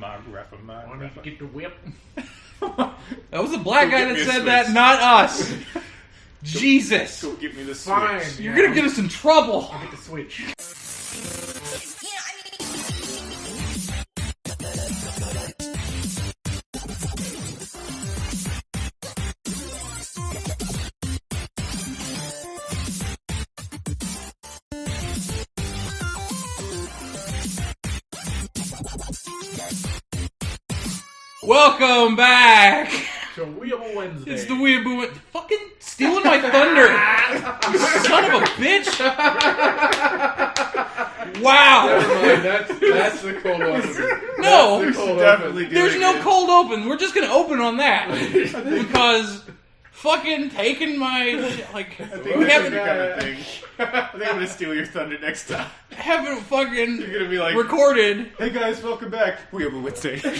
Want to get the whip? That was the black guy that said that, not us. Jesus. Go get me the switch. Fine. You're going to get us in trouble. I'll get the switch. Welcome back. So Weeaboo Wednesday. It's the Weeaboo. Fucking stealing my thunder. You son of a bitch. Wow. That's the cold open. No. That's the cold Definitely open. There's no cold open. We're just going to open on that. Because fucking taking my... Like, I think we that's haven't... the kind of thing. I think I'm gonna steal your thunder next time. Haven't fucking You're gonna be like, recorded. "Hey guys, welcome back. We have a Wednesday." God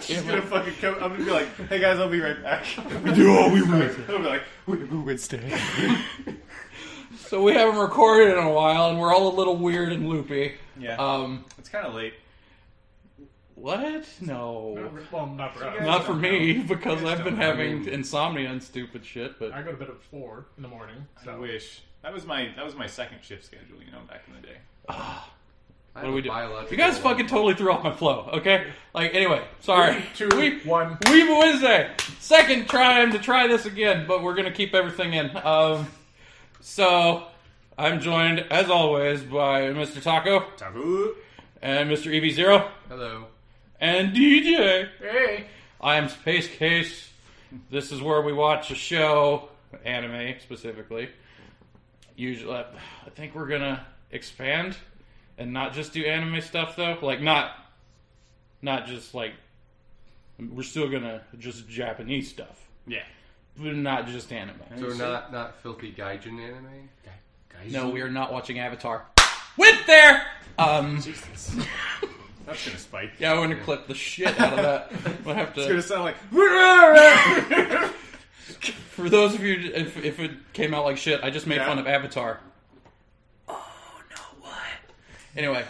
She's damn gonna it. fucking come. I'm gonna be like, "Hey guys, I'll be right back." Do we I'll be like, "We have a Wednesday." So we haven't recorded in a while, and we're all a little weird and loopy. Yeah. It's kind of late. What? No. Well, not for us. Not for me, because guys I've been don't. having insomnia and stupid shit, but... I go to bed at 4 in the morning. So. I wish that was my second shift schedule. You know, back in the day. What do we do? You guys fucking totally threw off my flow, okay? Like, anyway, sorry. 3, 2, 1. Weeaboo Wednesday! Second time to try this again, but we're gonna keep everything in. So, I'm joined, as always, by Mr. Taco, Tabu. and Mr. EV0, Hello. and DJ. Hey. I am SpaceKase. This is where we watch a show, anime specifically. Usually, I think we're gonna expand and not just do anime stuff though. Like not just like we're still gonna just Japanese stuff, Yeah. but not just anime. So not filthy gaijin anime? No, we are not watching Avatar. Went there. Jesus. That's gonna spike. Yeah, I'm gonna clip the shit out of that. We'll have to. It's gonna sound like. For those of you, if it came out like shit, I just made fun of Avatar. Oh no! What? Anyway,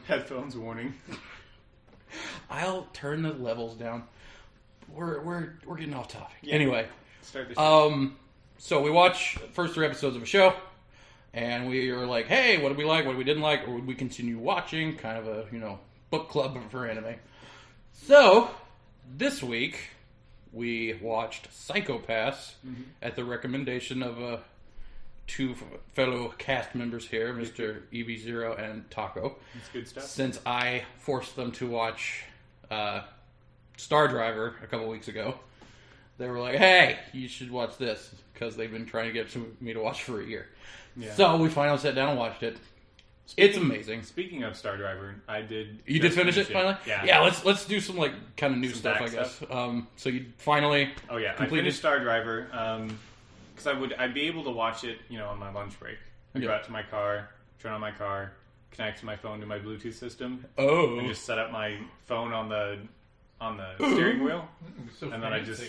Headphones warning. I'll turn the levels down. We're getting off topic. Yeah. Anyway, Start the show. so we watch first 3 episodes of a show, and we are like, hey, what did we like? What we didn't like? Or would we continue watching? Kind of a book club for anime. So this week we watched SpaceKase at the recommendation of 2 fellow cast members here, Mr. EV0 and Taco. It's good stuff. Since I forced them to watch Star Driver a couple weeks ago, they were like, hey, you should watch this, because they've been trying to get me to watch for a year. Yeah. So we finally sat down and watched it. It's amazing. Speaking of Star Driver, I did. You did finish it finally? Yeah. Yeah, let's do some like kind of new Some stuff, back I guess. stuff. So you finally Oh yeah, I completed. finished Star Driver because I'd be able to watch it, on my lunch break. I'd go Yeah. out to my car, turn on my car, connect my phone to my Bluetooth system, Oh, and just set up my phone on the steering wheel, So and then I fancy.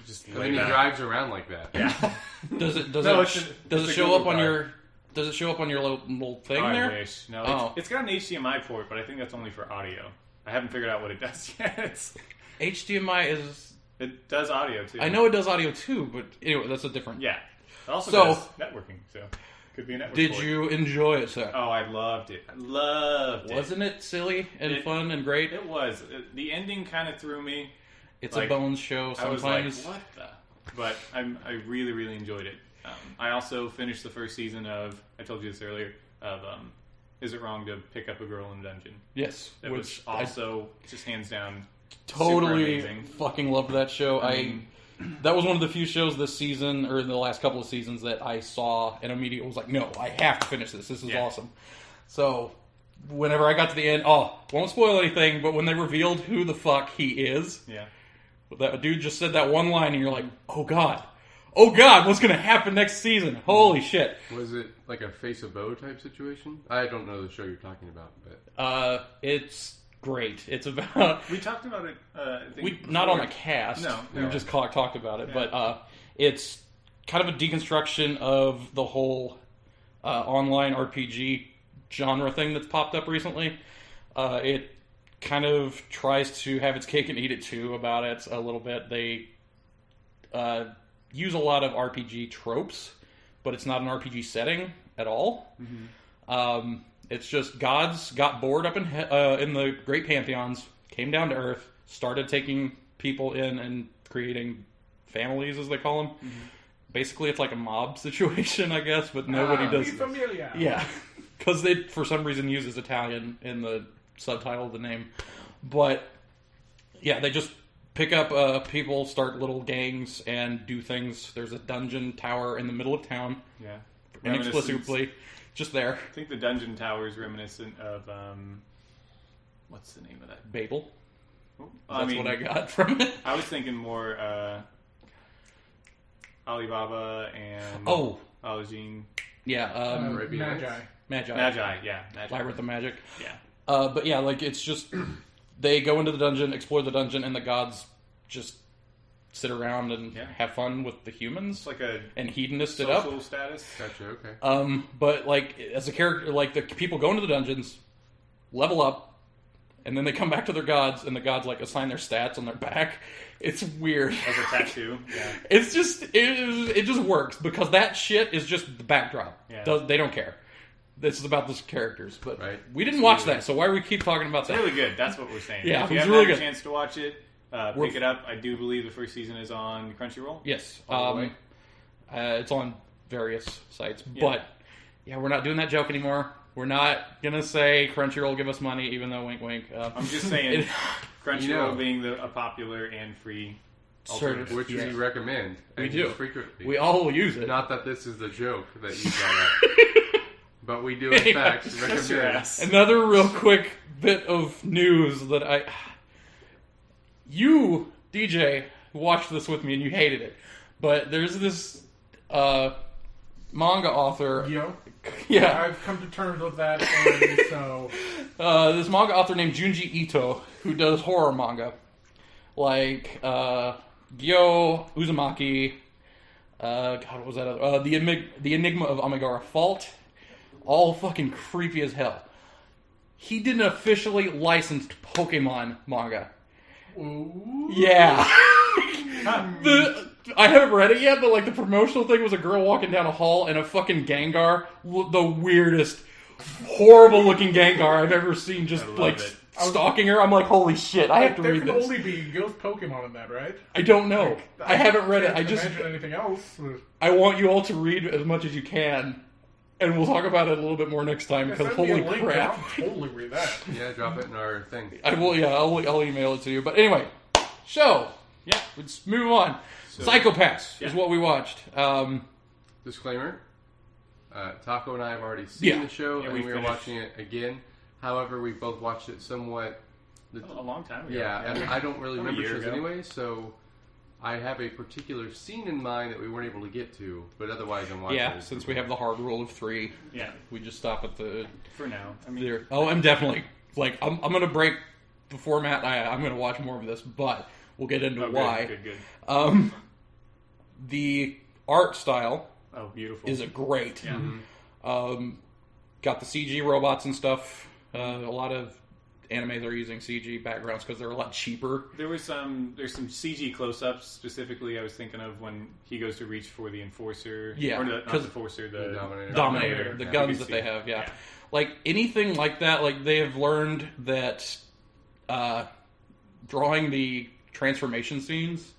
just And lay then he back. drives around like that. Yeah. does it No, it's a show Google up on car. your Does it show up on your little thing I there? wish. No, Oh. it's got an HDMI port, but I think that's only for audio. I haven't figured out what it does yet. HDMI is. It does audio too. I know it does audio too, but anyway, that's a different. Yeah. It also So- does networking, so could be a network Did port. you enjoy it, sir? Oh, I loved it. I loved it. Wasn't it silly and It- fun and great? It was. The ending kind of threw me. It's like, a Bones show. I was like, Sometimes what the? But I really, really enjoyed it. I also finished the first season of, I told you this earlier, of Is It Wrong to Pick Up a Girl in a Dungeon? yes, That was also, just hands down, totally super amazing. fucking loved that show. I mean, That was one of the few shows this season, or in the last couple of seasons, that I saw and immediately was like, no, I have to finish this. This is Yeah. awesome. So, whenever I got to the end, won't spoil anything, but when they revealed who the fuck he is, yeah. that dude just said that one line and you're like, oh god, what's going to happen next season? Holy shit. Was it like a Face a Bow type situation? I don't know the show you're talking about, but It's great. It's about... We talked about it, I think. Not on before. the cast. No. We just talked about it. Yeah. But it's kind of a deconstruction of the whole online RPG genre thing that's popped up recently. It kind of tries to have its cake and eat it too about it a little bit. They use a lot of RPG tropes, but it's not an RPG setting at all. It's just gods got bored up in the great pantheons, came down to Earth, started taking people in and creating families, as they call them. Basically, it's like a mob situation, I guess, but nobody does. Familia. Yeah, because they, for some reason, uses Italian in the subtitle of the name. But, yeah, they just pick up people, start little gangs, and do things. There's a dungeon tower in the middle of town. Yeah. Inexplicably. Just there. I think the dungeon tower is reminiscent of, what's the name of that? Babel. Well, That's what I got from it. I was thinking more, Alibaba and... Oh. Alajin. Yeah. Magi. Magi, yeah. Magi. Labyrinth of Magic. Yeah. But yeah, like, it's just... They go into the dungeon, explore the dungeon, and the gods just sit around and have fun with the humans. It's like a and hedonist it up. social status. Gotcha, okay. But like as a character, like the people go into the dungeons, level up, and then they come back to their gods, and the gods like assign their stats on their back. It's weird. As a tattoo. Yeah. It's just it just works because that shit is just the backdrop. Yeah. They don't care. This is about those characters, but Right. we didn't watch that, so why do we keep talking about It's that? really good. That's what we're saying. Yeah, if you it's haven't really had a good. chance to watch it, pick it up. I do believe the first season is on Crunchyroll. Yes. All the way. It's on various sites. Yeah. But, yeah, we're not doing that joke anymore. We're not going to say Crunchyroll give us money, even though wink wink. I'm just saying Crunchyroll You know. being a popular and free Service. alternative. Which we recommend. We and do. use frequently. We all use it. Not that this is the joke that you brought up. But we do, in fact, Kiss your recommend. ass. Another real quick bit of news that you, DJ, watched this with me and you hated it. But there's this manga author. Yo. Yeah. I've come to terms with that, and so... This manga author named Junji Ito, who does horror manga. Like, Gyo, Uzumaki, God, what was that other? The Enigma of Amigara Fault. All fucking creepy as hell. He did an officially licensed Pokemon manga. Ooh. Yeah. I haven't read it yet, but like the promotional thing was a girl walking down a hall and a fucking Gengar, the weirdest, horrible looking Gengar I've ever seen, just like it. stalking her. I'm like, holy shit, I have to There read can this. only be ghost Pokemon in that, right? I don't know. I haven't read it. I can't just imagine anything else. I want you all to read as much as you can, and we'll talk about it a little bit more next time. Because Send me holy a link, crap, I'll totally read that. Yeah, drop it in our thing. I will. Yeah, I'll email it to you. But anyway, show. Yeah. Let's move on. So- Psychopaths is Yeah. what we watched. Disclaimer. Taco and I have already seen Yeah. the show, Yeah, and we we are finished. watching it again. However, we both watched it somewhat... A long time ago. Yeah, and I don't really About a remember year shows ago. anyway, so I have a particular scene in mind that we weren't able to get to, but otherwise I'm watching Yeah, it. since we have the hard rule of 3, Yeah. we just stop at the. For now. I mean, There. Oh, I'm definitely like I'm gonna break the format. I'm gonna watch more of this, but we'll get into oh, why. Good. The art style Oh, beautiful. is a great. Yeah. Got the CG robots and stuff. A lot of animes are using CG backgrounds because they're a lot cheaper. There's some CG close-ups specifically. I was thinking of when he goes to reach for the enforcer. Yeah, or not the 'cause- enforcer, The the Dominator, the Yeah. guns You that can they see. have, yeah. Like anything like that, like they have learned that drawing the transformation scenes,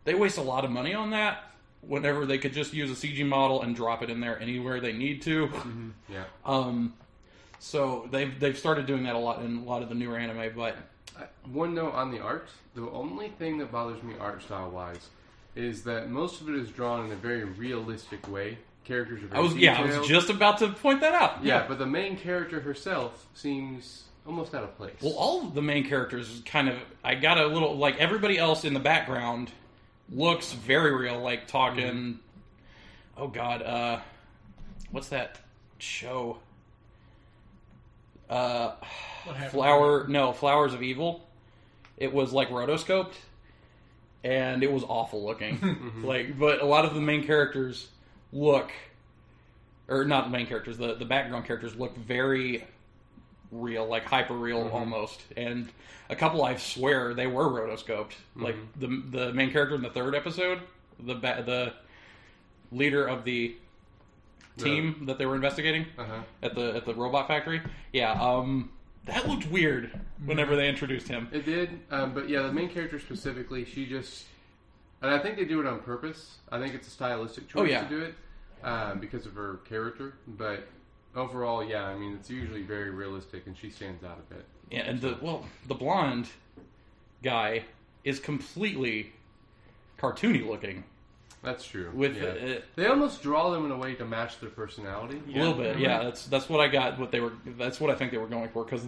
they waste a lot of money on that. Whenever they could just use a CG model and drop it in there anywhere they need to. Yeah. So they've started doing that a lot in a lot of the newer anime, but One note on the art. The only thing that bothers me art style-wise is that most of it is drawn in a very realistic way. Characters are very I was detailed. just about to point that out. Yeah, but the main character herself seems almost out of place. Well, all of the main characters kind of... I got a little... Like, everybody else in the background looks very real. Like, talking... Oh, God. What's that show? What happened? Flowers of Evil. It was, like, rotoscoped. And it was awful looking. But a lot of the main characters look... Or not the main characters. The background characters look very... real, like hyper real almost. And a couple, I swear, they were rotoscoped. Like the main character in the third episode, the leader of the team that they were investigating at the robot factory. Yeah, that looked weird whenever they introduced him. It did, but yeah, the main character specifically, she just, and I think they do it on purpose. I think it's a stylistic choice to do it because of her character. But overall, yeah, I mean, it's usually very realistic, and she stands out a bit. Yeah, and the blonde guy is completely cartoony looking. That's true. They almost draw them in a way to match their personality. A little bit, yeah. That's what I got. That's what I think they were going for, because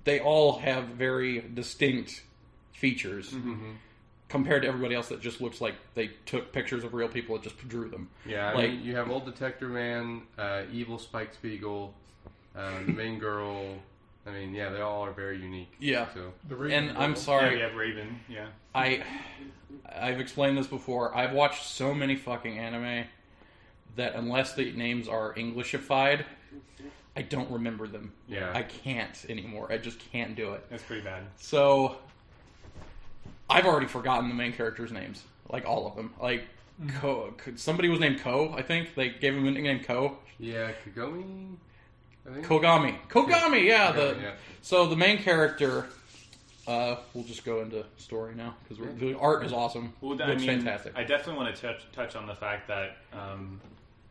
they all have very distinct features compared to everybody else that just looks like they took pictures of real people and just drew them. Yeah, I mean, you have Old Detector Man, Evil Spike Spiegel, the main girl. I mean, yeah, they all are very unique. Yeah, so. And I'm sorry. Yeah, you have Raven. Yeah, I've explained this before. I've watched so many fucking anime that unless the names are Englishified, I don't remember them. Yeah, I can't anymore. I just can't do it. That's pretty bad. So I've already forgotten the main characters' names, like all of them. Like somebody was named Ko. I think they gave him a nickname Ko. Yeah, Kagome. Kogami. Yeah. Yeah. So the main character. We'll just go into story now because the art is awesome. Well, it's fantastic. I definitely want to touch on the fact that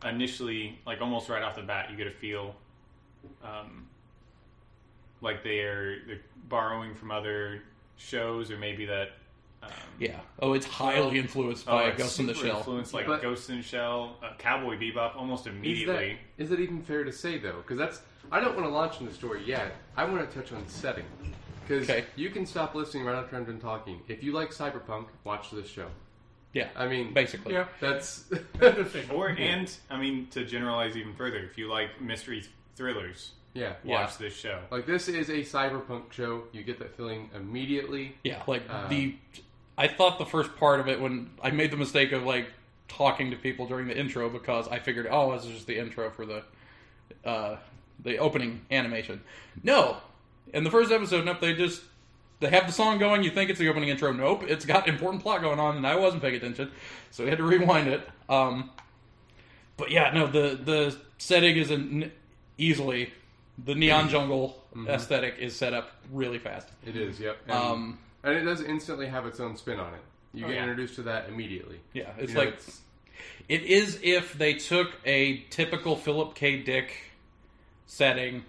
initially, like almost right off the bat, you get a feel like they're borrowing from other shows, or maybe that. It's highly influenced by Ghost in the Shell. Influenced like Ghost in the Shell, Cowboy Bebop, almost immediately. Is it even fair to say though? Because I don't want to launch in the story yet. I want to touch on setting. Because you can stop listening right after I'm done talking. If you like cyberpunk, watch this show. Yeah, I mean, basically, that's. And I mean, to generalize even further, if you like mystery thrillers, watch this show. Like, this is a cyberpunk show. You get that feeling immediately. Yeah, I thought the first part of it, when I made the mistake of like talking to people during the intro, because I figured, this is just the intro for the opening animation. No. In the first episode, nope, they have the song going, you think it's the opening intro. Nope, it's got important plot going on, and I wasn't paying attention, so we had to rewind it. But yeah, no, the setting is easily, the neon jungle aesthetic is set up really fast. It is, yep. And it does instantly have its own spin on it. You get introduced to that immediately. Yeah, it is if they took a typical Philip K. Dick setting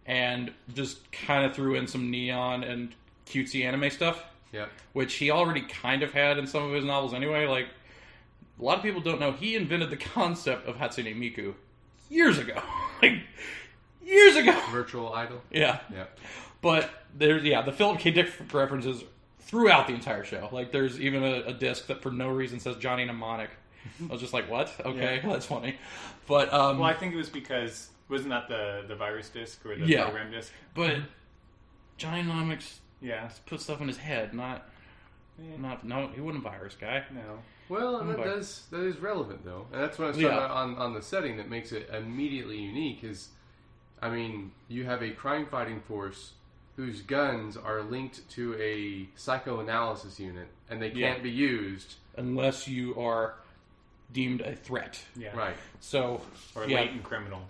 and just kind of threw in some neon and cutesy anime stuff. Yeah. Which he already kind of had in some of his novels anyway. Like, a lot of people don't know, he invented the concept of Hatsune Miku years ago. Years ago! Virtual idol? Yeah. But there's, the Philip K. Dick references throughout the entire show. Like, there's even a disc that for no reason says Johnny Mnemonic. I was just like, what? Okay, that's funny. But, well, I think it was because, wasn't that the virus disc or the program disc? But Johnny Mnemonics put stuff in his head, no, he wasn't a virus guy. No. Well, and that is relevant, though. And that's what I was talking about on the setting that makes it immediately unique is, I mean, you have a crime-fighting force whose guns are linked to a psychoanalysis unit, and they can't be used unless you are deemed a threat. Yeah. Right. So, or a latent criminal.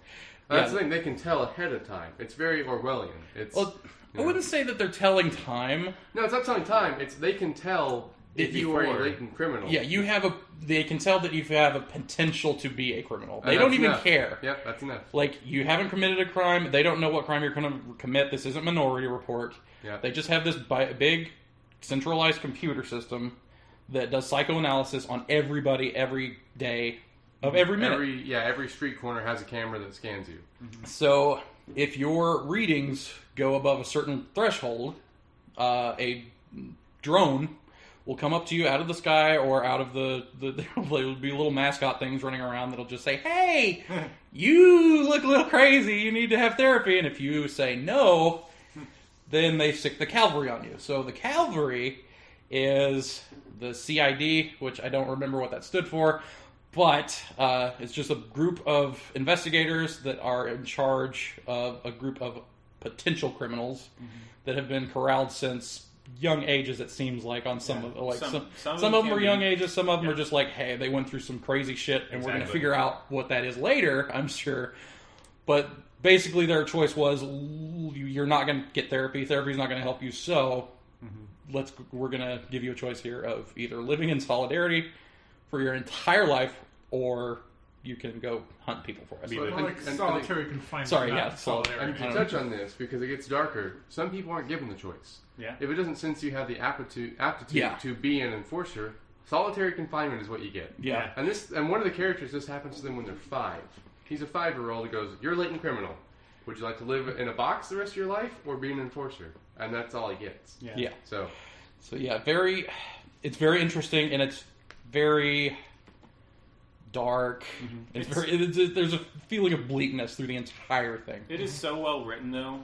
That's the thing, they can tell ahead of time. It's very Orwellian. I wouldn't say that they're telling time. No, it's not telling time. It's they can tell if you are a latent criminal. Yeah, they can tell that you have a potential to be a criminal. They don't even care. Yep, that's enough. Like, you haven't committed a crime. They don't know what crime you're going to commit. This isn't Minority Report. Yep. They just have this big centralized computer system that does psychoanalysis on everybody every day of every minute. Every street corner has a camera that scans you. So, if your readings go above a certain threshold, a drone will come up to you out of the sky or out of there'll be little mascot things running around that'll just say, hey, you look a little crazy, you need to have therapy. And if you say no, then they stick the cavalry on you. So the cavalry is the CID, which I don't remember what that stood for, but it's just a group of investigators that are in charge of a group of potential criminals that have been corralled since young ages. It seems like on some of some of them are young ages. Some of them are just like, hey, they went through some crazy shit, and we're going to figure out what that is later. I'm sure, but basically their choice was you're not going to get therapy. Therapy's not going to help you. So we're going to give you a choice here of either living in solidarity for your entire life, or you can go hunt people for us. But like solitary confinement. Sorry, not solitary. And to touch on this, because it gets darker, some people aren't given the choice. Yeah. If it doesn't sense you have the aptitude to be an enforcer, solitary confinement is what you get. Yeah. And one of the characters, this happens to them when they're 5. He's a 5-year-old who goes, "You're a latent criminal. Would you like to live in a box the rest of your life, or be an enforcer?" And that's all he gets. Yeah. So yeah, it's very interesting, and it's very dark. There's a feeling of bleakness through the entire thing. It is so well written, though,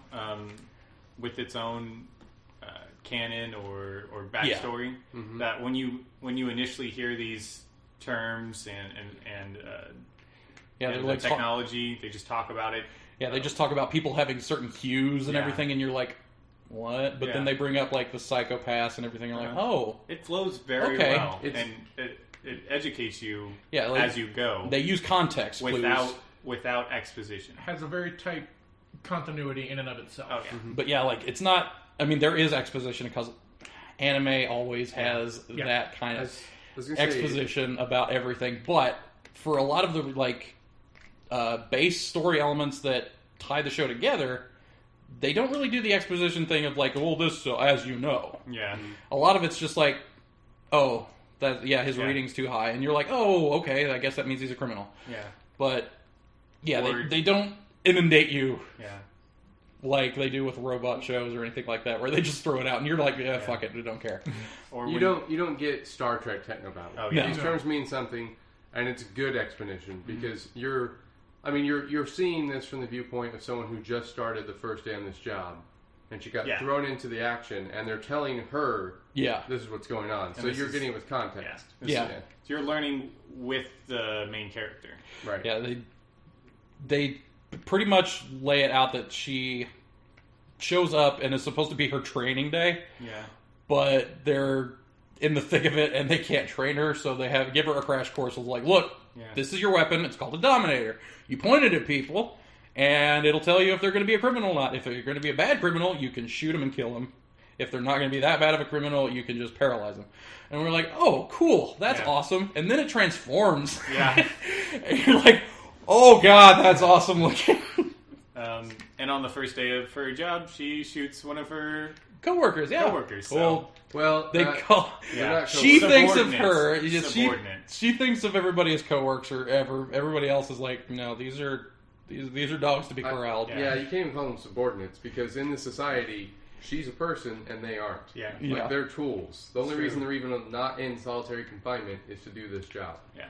with its own canon or backstory, that when you initially hear these terms and the technology, they just talk about it. Yeah, they just talk about people having certain hues and everything, and you're like, what? But then they bring up like the psychopaths and everything. You're like, oh, it flows very well, and it educates you as you go. They use context without exposition. It has a very tight continuity in and of itself. Oh, yeah. But yeah, like it's not. I mean, there is exposition because anime always has that kind of exposition about everything. But for a lot of the base story elements that tie the show together, they don't really do the exposition thing of like, well, this as you know. Yeah. A lot of it's just like, oh, his reading's too high, and you're like, oh, okay, I guess that means he's a criminal. Yeah. But yeah, they don't inundate you. Yeah. Like they do with robot shows or anything like that, where they just throw it out, and you're like, fuck it, I don't care. Or you don't get Star Trek technobabble. Oh, yeah. These terms mean something, and it's good explanation because you're seeing this from the viewpoint of someone who just started the first day on this job, and she got thrown into the action, and they're telling her, this is what's going on. So you're getting it with context. So you're learning with the main character, right? Yeah, they pretty much lay it out that she shows up and it's supposed to be her training day. Yeah. But they're in the thick of it and they can't train her, so they give her a crash course of like, look, this is your weapon, it's called a Dominator. You point it at people and it'll tell you if they're going to be a criminal or not. If they're going to be a bad criminal, you can shoot them and kill them. If they're not going to be that bad of a criminal, you can just paralyze them. And we're like, oh, cool, that's awesome. And then it transforms. Yeah. And you're like, oh god, that's awesome looking. And on the first day of her job, she shoots one of her coworkers. Yeah, coworkers. So. Well, they call. Yeah. She thinks of her. She thinks of everybody as coworkers. Or everybody else is like, no, these are dogs to be corralled. Yeah, you can't even call them subordinates because in this society, she's a person and they aren't. Yeah, like they're tools. The only reason they're even not in solitary confinement is to do this job. Yeah.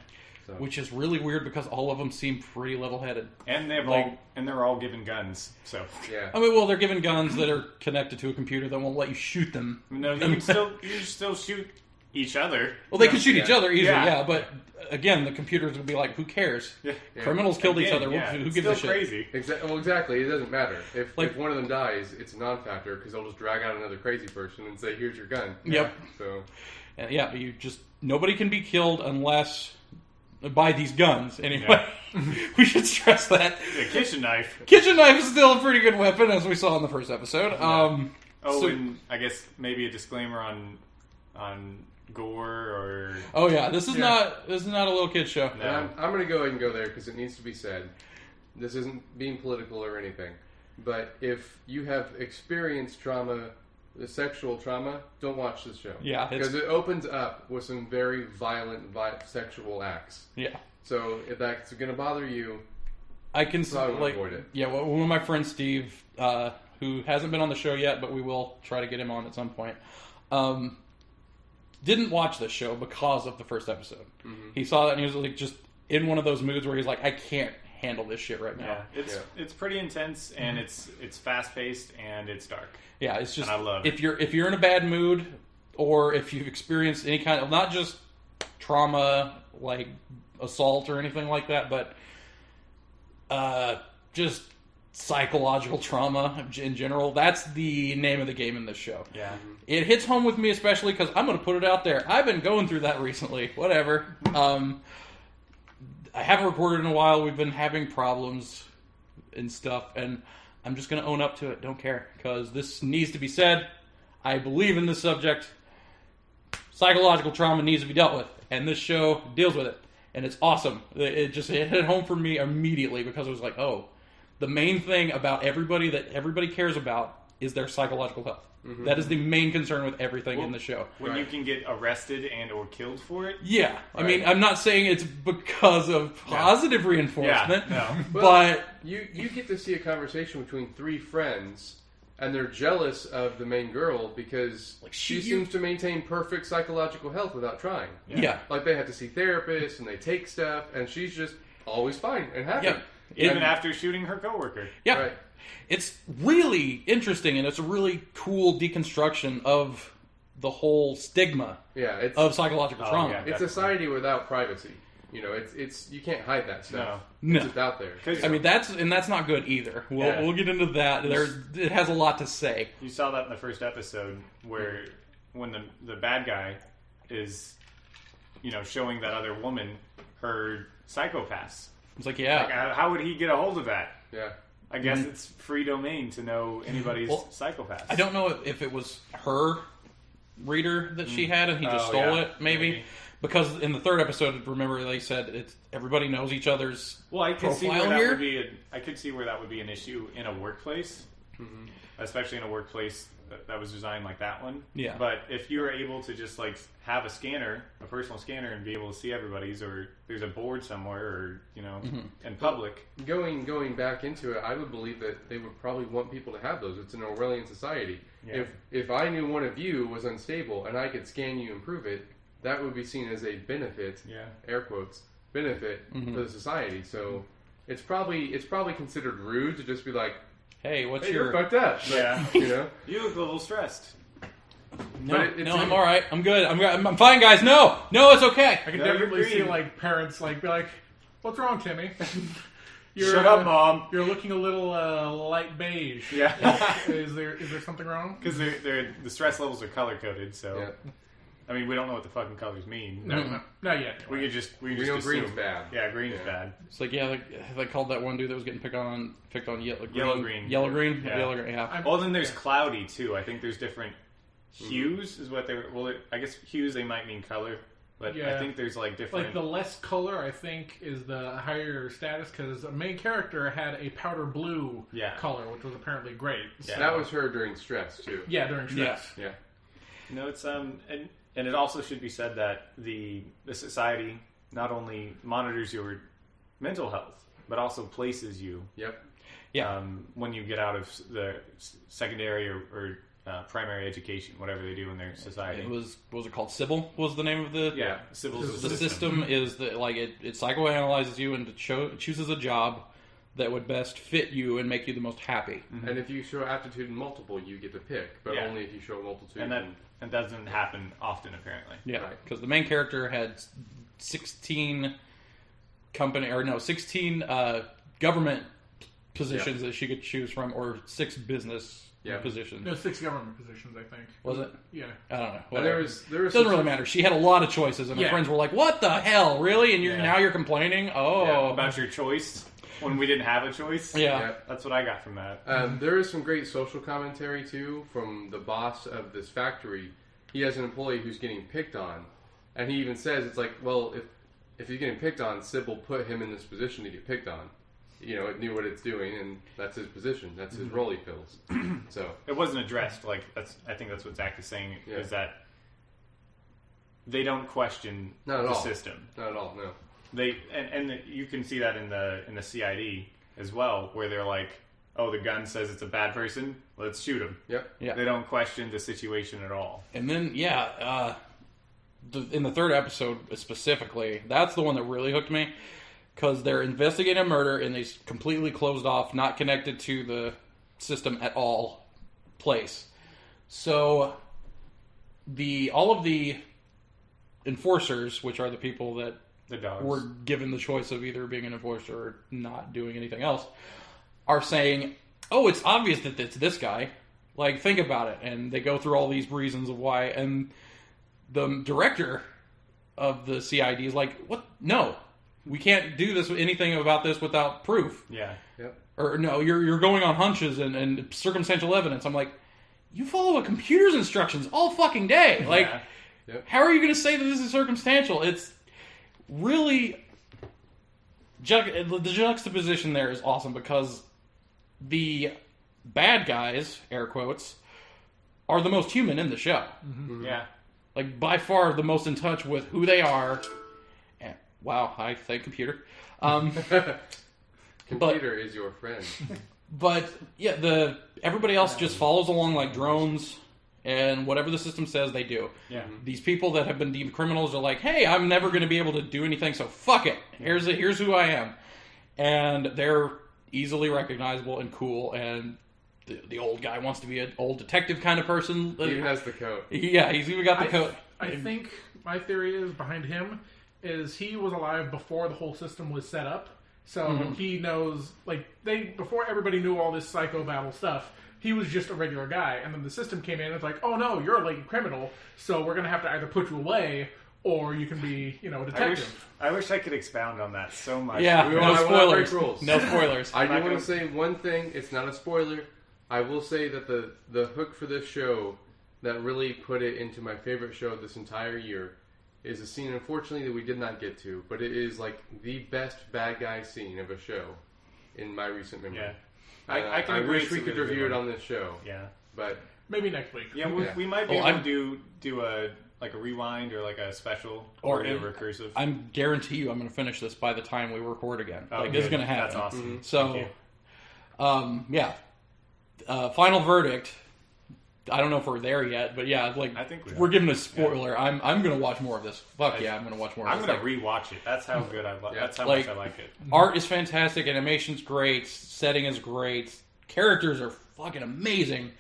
So. Which is really weird because all of them seem pretty level-headed, and they're all given guns. So I mean, well, they're given guns that are connected to a computer that won't let you shoot them. No, you still shoot each other. Well, they can shoot each other easily, but again, the computers would be like, "Who cares? Yeah. Criminals killed each other. Who gives a shit?" Crazy. Well, exactly. It doesn't matter if one of them dies. It's a non-factor because they'll just drag out another crazy person and say, "Here's your gun." Yep. So, nobody can be killed unless. By these guns, anyway. We should stress that. The kitchen knife. Kitchen knife is still a pretty good weapon, as we saw in the first episode. And I guess maybe a disclaimer on gore or. Oh yeah, this is not a little kid show. No. I'm going to go ahead and go there because it needs to be said. This isn't being political or anything, but if you have experienced trauma. The sexual trauma, don't watch this show. Yeah. Because it opens up with some very violent sexual acts. Yeah. So if that's going to bother you, I can avoid it. Yeah, well, one of my friends, Steve, who hasn't been on the show yet, but we will try to get him on at some point, didn't watch this show because of the first episode. Mm-hmm. He saw that and he was like just in one of those moods where he's like, I can't handle this shit right now. Yeah, it's pretty intense and it's fast paced and it's dark. Yeah, it's just and I love if you're in a bad mood or if you've experienced any kind of not just trauma like assault or anything like that, but just psychological trauma in general. That's the name of the game in this show. Yeah. It hits home with me especially because I'm going to put it out there. I've been going through that recently. Whatever. I haven't recorded in a while. We've been having problems and stuff, and I'm just going to own up to it. Don't care, because this needs to be said. I believe in this subject. Psychological trauma needs to be dealt with, and this show deals with it, and it's awesome. It hit home for me immediately because it was like, oh, the main thing about everybody that everybody cares about is their psychological health. Mm-hmm. That is the main concern with everything in the show. When you can get arrested and or killed for it? Yeah. Right. I mean, I'm not saying it's because of positive reinforcement, but you get to see a conversation between three friends, and they're jealous of the main girl because she seems to maintain perfect psychological health without trying. Yeah. Like they have to see therapists and they take stuff, and she's just always fine and happy. Yeah. Even after shooting her coworker. Yeah. Right. It's really interesting, and it's a really cool deconstruction of the whole stigma of psychological trauma. Yeah, it's a society without privacy. You know, it's you can't hide that stuff. No. It's just out there. I mean, that's not good either. We'll get into that. It has a lot to say. You saw that in the first episode where when the bad guy is, showing that other woman her psychopaths. It's like, how would he get a hold of that? Yeah. I guess it's free domain to know anybody's psychopaths. I don't know if it was her reader that she had and he just stole it, maybe. Because in the third episode, remember they said everybody knows each other's profile here. I could see where that would be an issue in a workplace, especially in a workplace that was designed like that one. Yeah. But if you were able to just have a personal scanner, and be able to see everybody's, or there's a board somewhere, or in public. Going back into it, I would believe that they would probably want people to have those. It's an Orwellian society. Yeah. If I knew one of you was unstable and I could scan you and prove it, that would be seen as a benefit. Yeah. Air quotes benefit for the society. So it's probably considered rude to just be like, hey, you're fucked up. Yeah. You look a little stressed. No, I'm all right. I'm good. I'm fine, guys. No, it's okay. I can definitely see parents be like, "What's wrong, Timmy? Shut up, Mom. You're looking a little light beige. Yeah. Is there something wrong? Because the stress levels are color coded. So, I mean, we don't know what the fucking colors mean. No, not yet. We just know assume green's bad. Yeah, green's bad. It's like they called that one dude that was getting picked on yellow green. Yeah. Well, then there's cloudy too. I think there's different hues is what they were. Well, I guess hues they might mean color, but I think there's different. Like the less color, I think, is the higher status, because the main character had a powder blue color, which was apparently great. Yeah. So that was her during stress too. Yeah, during stress. Yeah. It's and it also should be said that the society not only monitors your mental health, but also places you. Yep. Yeah. When you get out of the secondary or primary education, whatever they do in their society. What was it called? Sybil was the name of the... Yeah, Sybil's the system is that it psychoanalyzes you and chooses a job that would best fit you and make you the most happy. Mm-hmm. And if you show aptitude in multiple, you get to pick, but only if you show multitude. And that doesn't happen often, apparently. Yeah, because the main character had 16 government positions that she could choose from, or 6 business positions. No, 6 government positions, I think. Was it? Yeah. I don't know. There was doesn't really matter. She had a lot of choices, and her friends were like, "What the hell, really?" And now you're complaining? About your choice when we didn't have a choice. Yeah, that's what I got from that. There is some great social commentary too from the boss of this factory. He has an employee who's getting picked on, and he even says, "It's like, well, if he's getting picked on, Sybil put him in this position to get picked on. It knew what it's doing, and that's his position. That's his role he fills." So it wasn't addressed. I think that's what Zach is saying is that they don't question the system. Not at all. No. They and you can see that in the CID as well, where they're like, "Oh, the gun says it's a bad person. Let's shoot him." Yep. Yeah. They don't question the situation at all. And then in the third episode specifically, that's the one that really hooked me. Because they're investigating a murder in these completely closed off, not connected to the system at all place. So all of the enforcers, which are the people that the dogs were given the choice of either being an enforcer or not doing anything else, are saying, "Oh, it's obvious that it's this guy." Like, think about it, and they go through all these reasons of why, and the director of the CID is like, "What? No, we can't do anything about this without proof." Yeah. Yep. Or no, you're going on hunches and circumstantial evidence. I'm like, you follow a computer's instructions all fucking day. Like, how are you going to say that this is circumstantial? It's really the juxtaposition there is awesome because the bad guys, air quotes, are the most human in the show. Mm-hmm. Yeah. Like, by far the most in touch with who they are. And, wow, I thank computer. Computer is your friend. But, yeah, everybody else just follows along like drones, and whatever the system says, they do. Yeah. These people that have been deemed criminals are like, hey, I'm never going to be able to do anything, so fuck it. Here's who I am. And they're easily recognizable and cool, and the old guy wants to be an old detective kind of person. He even has the coat. Yeah, he's even got the coat. I think my theory is behind him is he was alive before the whole system was set up. So he knows, like, before everybody knew all this psychobabble stuff, he was just a regular guy. And then the system came in and it's like, oh no, you're a latent criminal, so we're going to have to either put you away or you can be, a detective. I wish I could expound on that so much. Yeah, no spoilers. No spoilers. I do want to say one thing. It's not a spoiler. I will say that the hook for this show that really put it into my favorite show this entire year is a scene, unfortunately, that we did not get to, but it is like the best bad guy scene of a show in my recent memory. Yeah. I wish we could review it on this show. Yeah. But maybe next week. Yeah, we might be able to do a rewind or like a special or a recursive. I guarantee you I'm going to finish this by the time we record again. This is going to happen. That's awesome. So, yeah. Final verdict. I don't know if we're there yet, but yeah, like I think we're giving a spoiler. Yeah. I'm going to watch more of this. Fuck yeah, I'm going to watch more of this. I'm going to rewatch it. That's how good that's how much I like it. Art is fantastic, animation's great, setting is great, characters are fucking amazing.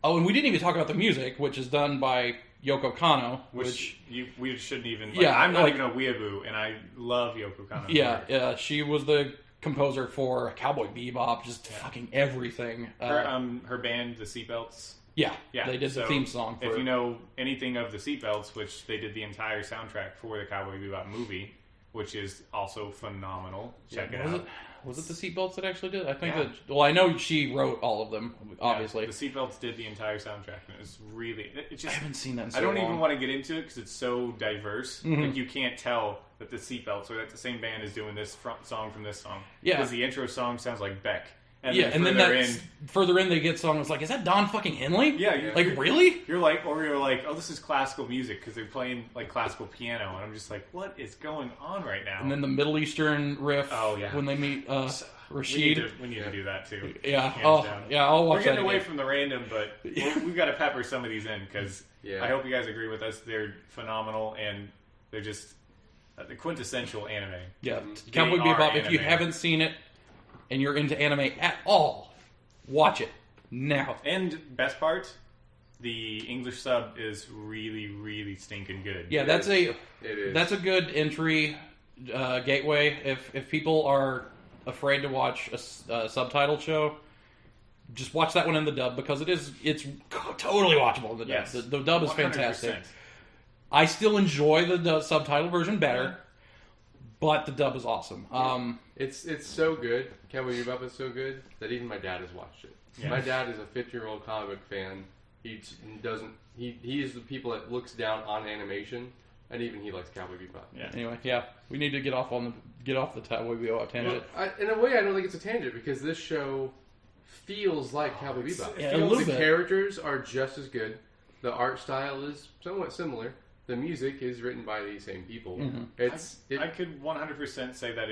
Oh, and we didn't even talk about the music, which is done by Yoko Kanno, which we shouldn't even. I'm not even a weeaboo, and I love Yoko Kanno. Yeah, she was the composer for Cowboy Bebop, just fucking everything. Her band, the Seatbelts. Yeah, they did the theme song. If you know anything of the Seatbelts, which they did the entire soundtrack for the Cowboy Bebop movie, which is also phenomenal. Check it out. Was it the Seatbelts that actually did? I think that. Well, I know she wrote all of them. Obviously, the Seatbelts did the entire soundtrack, and it was really. I haven't seen that in so I don't long. even want to get into it because it's so diverse. Like you can't tell that the Seatbelts or that the same band is doing this song from this song. Yeah, because the intro song sounds like Beck. And further in they get songs like, is that Don fucking Henley? Yeah. Like, really? You're like, oh, this is classical music because they're playing like classical piano. And I'm just like, what is going on right now? And then the Middle Eastern riff when they meet Rashid. We need to do that too. Yeah. I'll watch that. We're getting away from the random, but we've got to pepper some of these in because I hope you guys agree with us. They're phenomenal and they're just the quintessential anime. Yeah. Cowboy Bebop, if you haven't seen it, and you're into anime at all, watch it now. And best part, the English sub is really, really stinking good. Yeah, that's a good entry gateway. If people are afraid to watch a subtitled show, just watch that one in the dub because it's totally watchable in the dub. Yes. The dub is 100%. fantastic. I still enjoy the subtitle version better. But the dub is awesome. It's so good. Cowboy Bebop is so good that even my dad has watched it. Yeah. My dad is a 50-year-old comic book fan. He is the people that looks down on animation, and even he likes Cowboy Bebop. Yeah. Anyway, we need to get off the Cowboy Bebop tangent. Well, in a way, I don't think it's a tangent because this show feels like Cowboy Bebop. Yeah, a little bit. The characters are just as good. The art style is somewhat similar. The music is written by these same people. Mm-hmm. I could 100% say that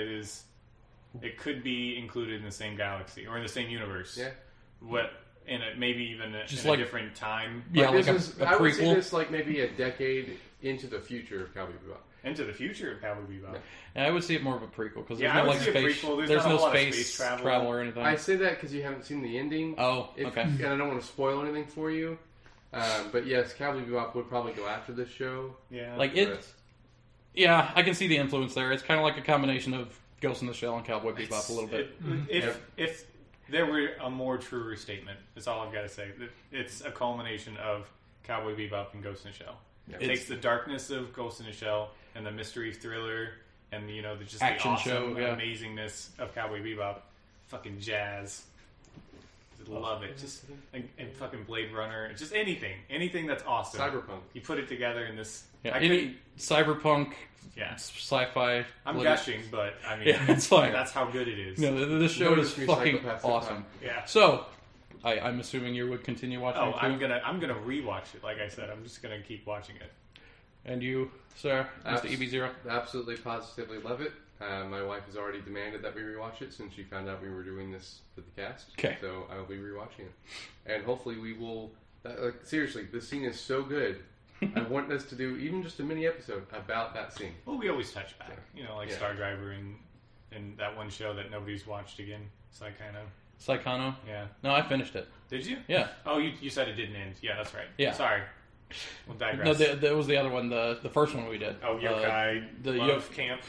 it could be included in the same galaxy or in the same universe. Yeah. Maybe even in a different time. Yeah, like a prequel. I would say this like maybe a decade into the future of Cowboy Bebop. Into the future of Cowboy Bebop. Yeah. And I would see it more of a prequel because there's no space. There's no space travel or anything. I say that because you haven't seen the ending. Oh, okay. And I don't want to spoil anything for you. But yes, Cowboy Bebop would probably go after this show. Yeah, Yeah, I can see the influence there. It's kind of like a combination of Ghost in the Shell and Cowboy Bebop a little bit. If there were a more truer statement. That's all I've got to say. It's a culmination of Cowboy Bebop and Ghost in the Shell. It takes the darkness of Ghost in the Shell and the mystery thriller and the action the awesome show, yeah. amazingness of Cowboy Bebop, fucking jazz. Love it. Just and fucking Blade Runner, just anything that's awesome. Cyberpunk. You put it together in this. Yeah, any cyberpunk, sci-fi. I'm gushing, but I mean, it's fine. That's how good it is. No, this show is fucking awesome. Yeah. So, I'm assuming you would continue watching. Oh, it too? I'm gonna rewatch it. Like I said, I'm just gonna keep watching it. And you, sir, Mr. EB0? Absolutely, positively love it. My wife has already demanded that we rewatch it since she found out we were doing this for the cast. Okay. So I'll be rewatching it. And hopefully we will... seriously, this scene is so good. I want us to do even just a mini episode about that scene. Well, we always touch back. Yeah. Star Driver and that one show that nobody's watched again. Psychono? Yeah. No, I finished it. Did you? Yeah. Oh, you said it didn't end. Yeah, that's right. Yeah. Sorry. We'll digress. No, that was the other one, the first one we did. Oh, Yokai the Love Camp.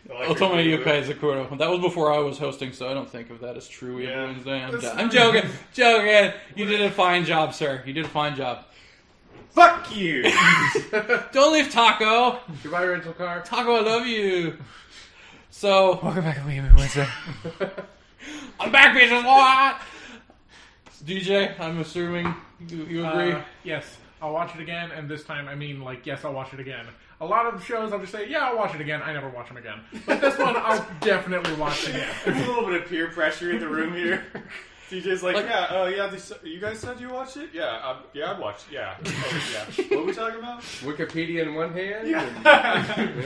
Otome Yokai Zakuro. That was before I was hosting, so I don't think of that as true. Yeah. I'm joking. Joking. You did a fine job, sir. You did a fine job. Fuck you! Don't leave Taco. Goodbye, rental car. Taco, I love you. So, welcome back to Weeaboo Wednesday. I'm back, bitches. What? DJ, I'm assuming you agree? Yes, I'll watch it again, and this time I mean, yes, I'll watch it again. A lot of shows I'll just say, yeah, I'll watch it again. I never watch them again. But this one, I'll definitely watch again. There's a little bit of peer pressure in the room here. DJ's like, you guys said you watched it? Yeah, I watched it. Yeah. Oh, yeah. What were we talking about? Wikipedia in one hand? Yeah.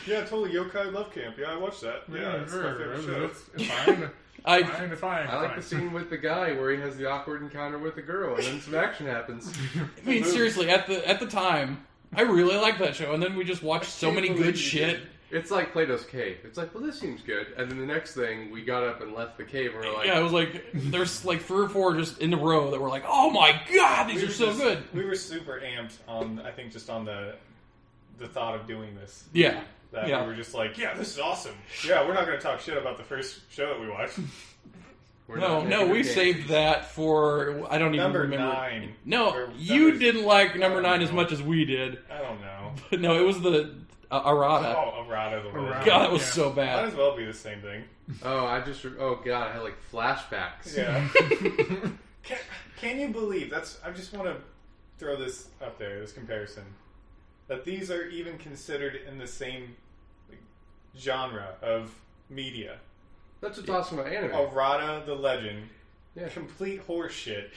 Yeah, totally. Yokai Love Camp. Yeah, I watched that. Yeah, it's my favorite show. It's fine. It's fine. I like the scene with the guy where he has the awkward encounter with the girl, and then some action happens. I mean, seriously, at the time, I really liked that show, and then we just watched so many good shit. It's like Plato's Cave. It's like, well, this seems good, and then the next thing, we got up and left the cave, and we're like... Yeah, it was like, there's like 3 or 4 just in a row that were like, oh my god, these are so good. We were super amped on, I think, just on the thought of doing this. Yeah. We were just like, yeah, this is awesome. Yeah, we're not going to talk shit about the first show that we watched. No, we saved that for, I don't even number remember. 9. No, you didn't like number 9 as much as we did. I don't know. But no, it was the Arata. Oh, Arata the Legend. God, that was so bad. Might as well be the same thing. Oh god, I had like flashbacks. Yeah. Can you believe, I just want to throw this up there, this comparison, that these are even considered in the same genre of media. That's what's awesome about anime. Arata the Legend, yeah. Complete horseshit,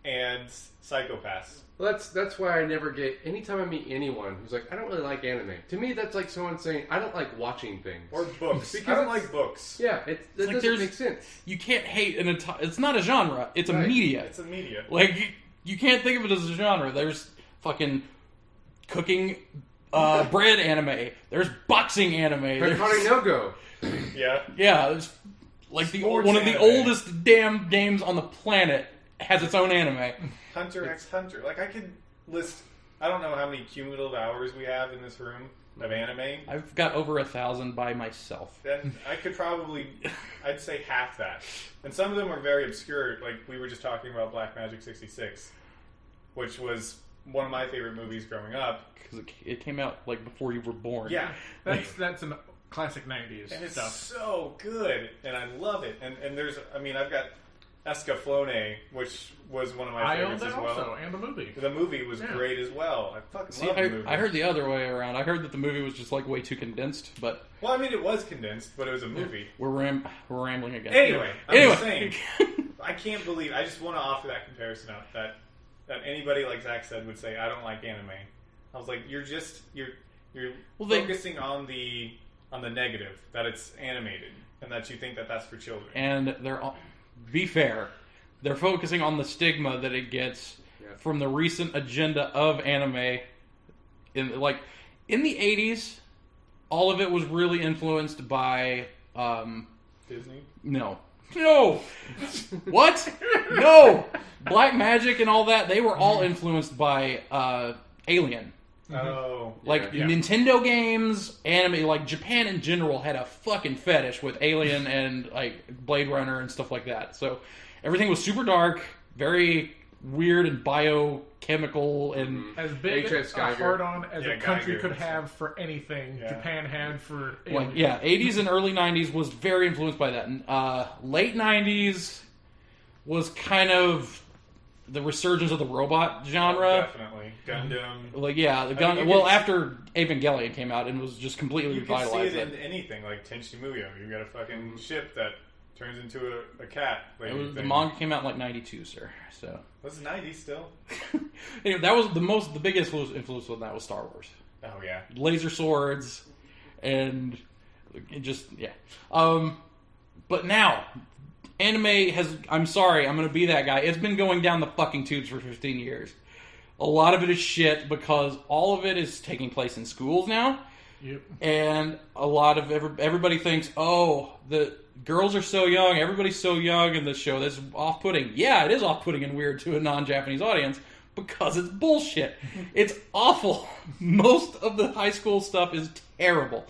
and Psychopaths. Well, that's why I never get... Anytime I meet anyone who's like, I don't really like anime. To me, that's like someone saying, I don't like watching things. Or books. I don't like books. Yeah, that doesn't make sense. You can't hate an entire... It's not a genre. It's a media. It's a media. Like, you can't think of it as a genre. There's fucking cooking bread anime. There's boxing anime. Hikari no Go. Yeah. Yeah, there's like one of the oldest damn games on the planet has its own anime. Hunter x Hunter. Like, I could list... I don't know how many cumulative hours we have in this room of anime. I've got over 1,000 by myself. And I could probably... I'd say half that. And some of them are very obscure. Like, we were just talking about Black Magic 66, which was one of my favorite movies growing up. Because it came out, like, before you were born. Yeah. That's an classic 90s and it's stuff. So good. And I love it. And there's... I mean, I've got... Escaflowne, which was one of my favorites as well. Also, and the movie. The movie was great as well. I fucking love the movie. I heard the other way around. I heard that the movie was just like way too condensed, but... Well, I mean, it was condensed, but it was a movie. We're rambling again. Anyway, I'm just saying, I can't believe... I just want to offer that comparison out, that anybody, like Zach said, would say, I don't like anime. I was like, you're focusing on the negative, that it's animated, and that you think that that's for children. And be fair, they're focusing on the stigma that it gets from the recent agenda of anime. In the 80s, all of it was really influenced by Disney? No. What? No. Black Magic and all that, they were all influenced by Alien. Oh, Like Nintendo games, anime, like Japan in general had a fucking fetish with Alien and like Blade Runner and stuff like that. So everything was super dark, very weird and biochemical, and as big a hard-on as a country could have for anything, Japan had for Alien. Like, 80s and early 90s was very influenced by that. And, late 90s was kind of the resurgence of the robot genre. Oh, definitely. Gundam. Like, after Evangelion came out and was just completely revitalized. You can see it in anything, like Tenchi Muyo. You've got a fucking ship that turns into a cat. The manga came out in like 92, sir. So was it 90 still? Anyway, that was the biggest influence on that was Star Wars. Oh yeah, laser swords, and it just But now, anime has. I'm sorry, I'm going to be that guy. It's been going down the fucking tubes for 15 years. A lot of it is shit because all of it is taking place in schools now. Yep. And a lot of everybody thinks, oh, the girls are so young, everybody's so young in this show, that's off-putting. Yeah, it is off-putting and weird to a non-Japanese audience because it's bullshit. It's awful. Most of the high school stuff is terrible.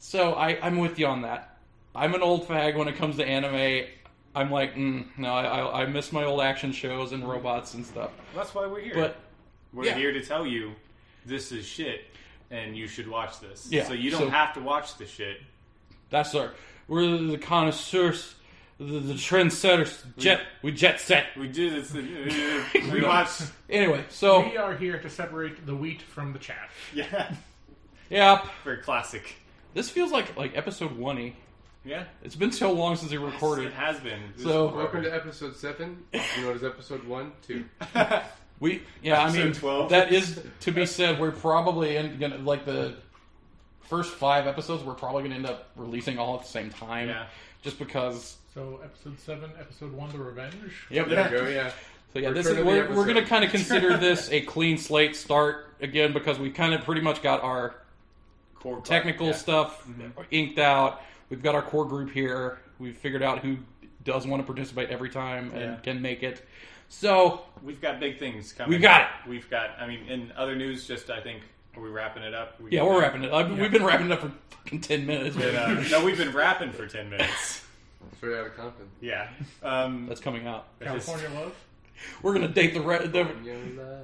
So I'm with you on that. I'm an old fag when it comes to anime. I'm like, no, I miss my old action shows and robots and stuff. That's why we're here. But we're here to tell you this is shit. And you should watch this. Yeah, so you don't have to watch the shit. That's we're the connoisseurs, the trendsetters. We jet set. We do this. We watch. Anyway, so we are here to separate the wheat from the chaff. Yeah. Yep. Very classic. This feels like episode 1-y. Yeah. It's been so long since we recorded. It has been. Welcome to episode 7. You know what is episode 1, 2. Episode 12. That is to be said. We're probably gonna the first 5 episodes. We're probably gonna end up releasing all at the same time. Yeah. Just because. So episode 7, episode 1, the revenge. Yep. There you go. Yeah. So we're gonna kind of consider this a clean slate start again because we kind of pretty much got our core technical stuff inked out. We've got our core group here. We've figured out who does want to participate every time and can make it. So we've got big things coming. We got it. We've got. I mean, in other news, I think, are we wrapping it up? We're wrapping it up. We've been wrapping it up for fucking 10 minutes. No, we've been rapping for 10 minutes. Straight out of Compton. Yeah, that's coming out. California Love. We're gonna date the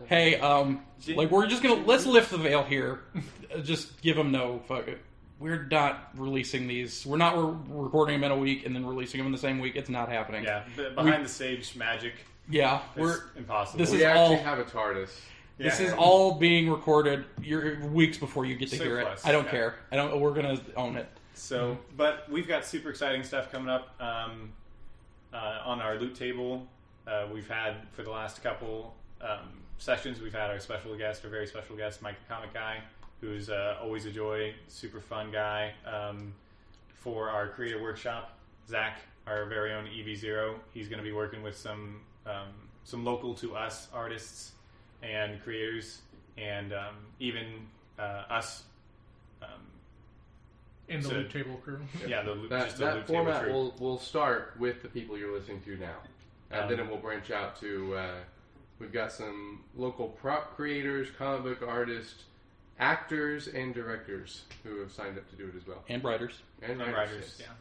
Hey, we're just gonna let's lift the veil here. Just give them no fuck it. We're not releasing these. We're not recording them in a week and then releasing them in the same week. It's not happening. Yeah, behind the stage magic. Yeah, we're impossible. We actually have a TARDIS. This is all being recorded weeks before you get to hear it. I don't care. We're gonna own it. So, but we've got super exciting stuff coming up on our loot table. We've had for the last couple sessions. We've had our very special guest, Mike the Comic Guy, who's always a joy, super fun guy. For our creative workshop, Zach, our very own EV0, he's going to be working with some local to us artists and creators, and even us. In the loot table crew. Yeah, that format will start with the people you're listening to now. And then it will branch out to, we've got some local prop creators, comic book artists, actors, and directors who have signed up to do it as well. And writers. And writers, yeah.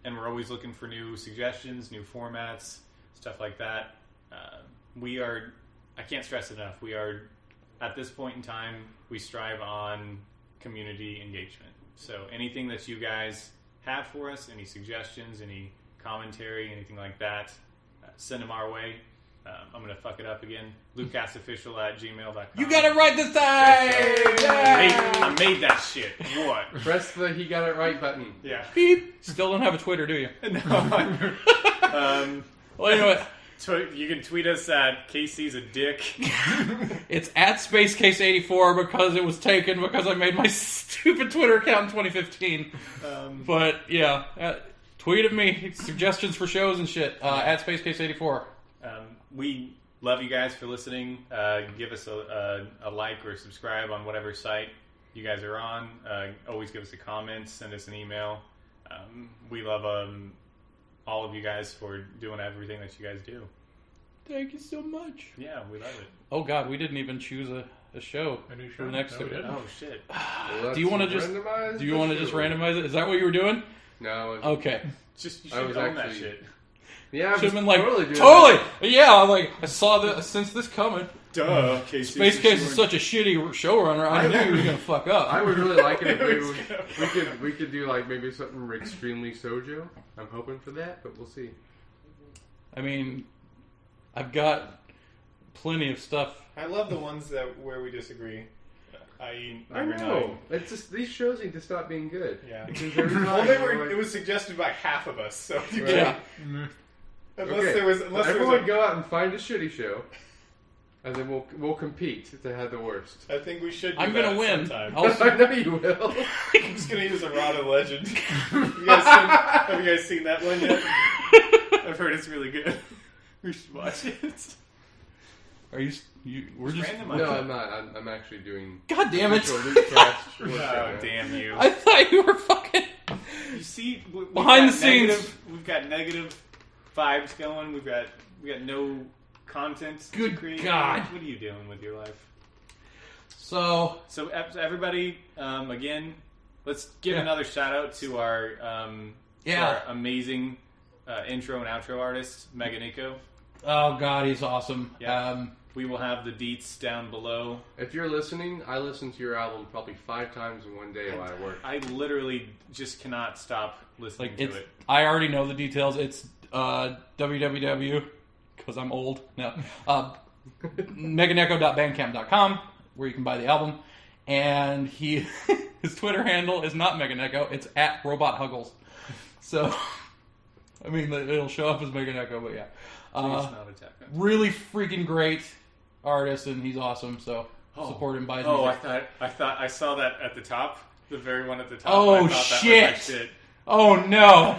And we're always looking for new suggestions, new formats, stuff like that. I can't stress it enough, we are, at this point in time, we strive on community engagement. So anything that you guys have for us, any suggestions, any commentary, anything like that, send them our way. I'm going to fuck it up again. LukeCastOfficial@gmail.com. You got it right this time! I made that shit. What? Press the he got it right button. Yeah. Beep. Still don't have a Twitter, do you? No. Well, anyway. You can tweet us at Casey's a dick. It's at SpaceKase84 because it was taken because I made my stupid Twitter account in 2015. But yeah, tweet at me suggestions for shows and shit at SpaceKase84. We love you guys for listening. Give us a like or subscribe on whatever site you guys are on. Always give us a comment. Send us an email. We love all of you guys for doing everything that you guys do. Thank you so much. Yeah, we love it. Oh God, we didn't even choose a show. A new for show? the next. No, we didn't. Oh shit! Do you want to just randomize it? Is that what you were doing? No. Okay. Just you I should was own that actually- shit. Yeah, I was Should have been like totally doing totally. Yeah, I'm like I saw this since this coming. Duh. SpaceKase is such a shitty showrunner. I knew he was gonna fuck up. I would really like it if we could do like maybe something extremely sojo. I'm hoping for that, but we'll see. I mean, I've got plenty of stuff. I love the ones where we disagree. I know. It's just these shows need to stop being good. Yeah. Because every time Well, we're like, it was suggested by half of us, so you Right. Yeah. unless okay. there was everyone go out and find a shitty show, and then we'll compete to have the worst. I think we should. Do I'm that gonna win. sometime. I know you will. I'm just gonna use a Rod of Legend. Have you guys seen that one yet? I've heard it's really good. We should watch it. Are you? We're just. Randomize No, it. I'm not. I'm actually doing. God damn it! Luke Cast work Oh, right now. damn you! I thought you were fucking. You see, we've Behind got the scenes. we've got negative vibes going. We got no content. to Good create. God. What are you doing with your life? So So everybody, again, let's give Yeah. another shout out to our amazing intro and outro artist, Mega Nico. oh god, he's awesome. Yeah. We will have the deets down below. If you're listening, I listened to your album probably 5 times in one day while I work. I literally just cannot stop listening Like to it's. it. I already know the details. It's www because I'm old. No. meganeko.bandcamp.com where you can buy the album, and his Twitter handle is not Meganeko. It's at Robot Huggles. So, I mean, it'll show up as Meganeko, but yeah. Please not attack us. Really freaking great artist, and he's awesome. So support him, buy his Oh, music. I thought I saw that at the top, the very one at the top. Oh, I thought shit. That was like shit. Oh no,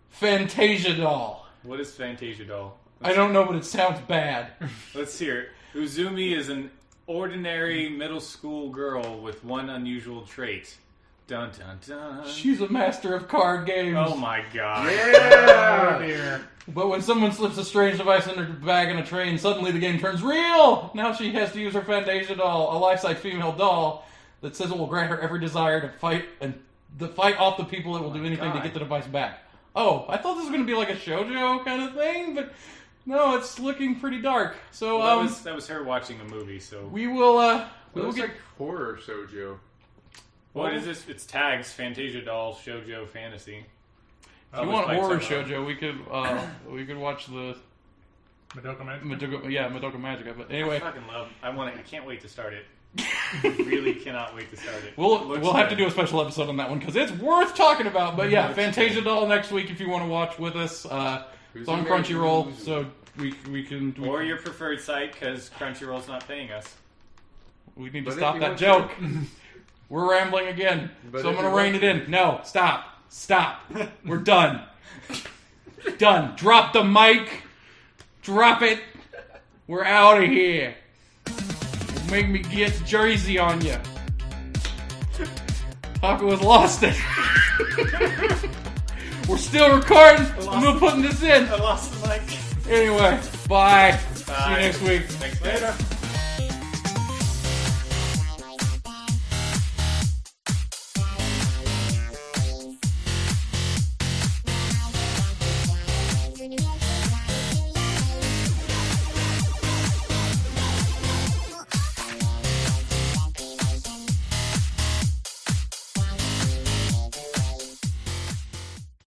Fantasia doll. What is Fantasia doll? I don't know, but it sounds bad. Let's hear it. Uzumi is an ordinary middle school girl with one unusual trait. Dun dun dun. She's a master of card games. Oh my god. Yeah! Dear. But when someone slips a strange device in her bag in a train, suddenly the game turns real! Now she has to use her Fantasia doll, a life-size female doll that says it will grant her every desire to fight off the people that will do anything to God. get the device back. Oh, I thought this was going to be like a shoujo kind of thing, but no, it's looking pretty dark. So Well, that was her watching a movie. So we will It we will looks get like horror sojo. what is this? It's tags Fantasia doll shoujo fantasy. if you want horror shoujo, we could watch the Madoka Magic. Madoka Magica. But I anyway, fucking love. I can't wait to start it. I really cannot wait to start it. we'll have to do a special episode on that one because it's worth talking about. But yeah, Fantasia doll next week if you want to watch with us. It's on Crunchyroll, so we can. Or your preferred site because Crunchyroll's not paying us. We need to But if stop you that want joke. We're rambling again, But so I'm if going to you rein want it in. No, stop. We're done. Done. Drop the mic. Drop it. We're out of here. Make me get Jersey on you. Taco has lost it. We're still recording. I'm not putting this in. I lost the mic. Anyway, bye. See you Bye. next week. Thanks, later.